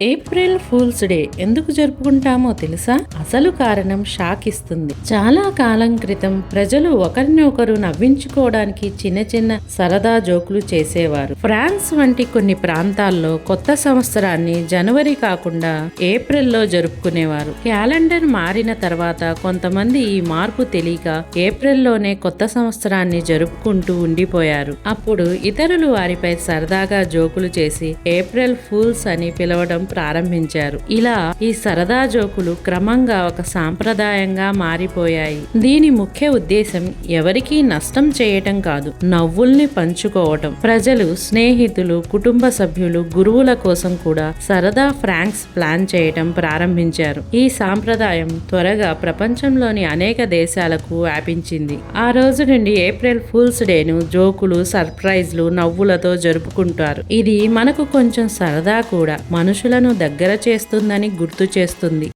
April fools day ఎందుకు జరుపుకుంటామో తెలుసా? అసలు కారణం షాక్ ఇస్తుంది. చాలా కాలం క్రితం ప్రజలు ఒకరిని ఒకరు నవ్వించుకోవడానికి చిన్న చిన్న సరదా జోకులు చేసేవారు. ఫ్రాన్స్ వంటి కొన్ని ప్రాంతాల్లో కొత్త సంవత్సరాన్ని జనవరి కాకుండా ఏప్రిల్లో జరుపుకునేవారు. క్యాలెండర్ మారిన తర్వాత కొంతమంది ఈ మార్పు తెలియక ఏప్రిల్లోనే కొత్త సంవత్సరాన్ని జరుపుకుంటూ ఉండిపోయారు. అప్పుడు ఇతరులు వారిపై సరదాగా జోకులు చేసి ఏప్రిల్ ఫూల్స్ అని పిలవడం ప్రారంభించారు. ఇలా ఈ సరదా జోకులు క్రమంగా ఒక సాంప్రదాయంగా మారిపోయాయి. దీని ముఖ్య ఉద్దేశం ఎవరికీ నష్టం చేయటం కాదు, నవ్వుల్ని పంచుకోవటం. ప్రజలు, స్నేహితులు, కుటుంబ సభ్యులు, గురువుల కోసం కూడా సరదా ఫ్రాంక్స్ ప్లాన్ చేయటం ప్రారంభించారు. ఈ సాంప్రదాయం త్వరగా ప్రపంచంలోని అనేక దేశాలకు వ్యాపించింది. ఆ రోజు నుండి ఏప్రిల్ ఫూల్స్ డేను జోకులు, సర్ప్రైజ్లు, నవ్వులతో జరుపుకుంటారు. ఇది మనకు కొంచెం సరదా కూడా, మనుషులను దగ్గర చేస్తుందని గుర్తు చేస్తుంది.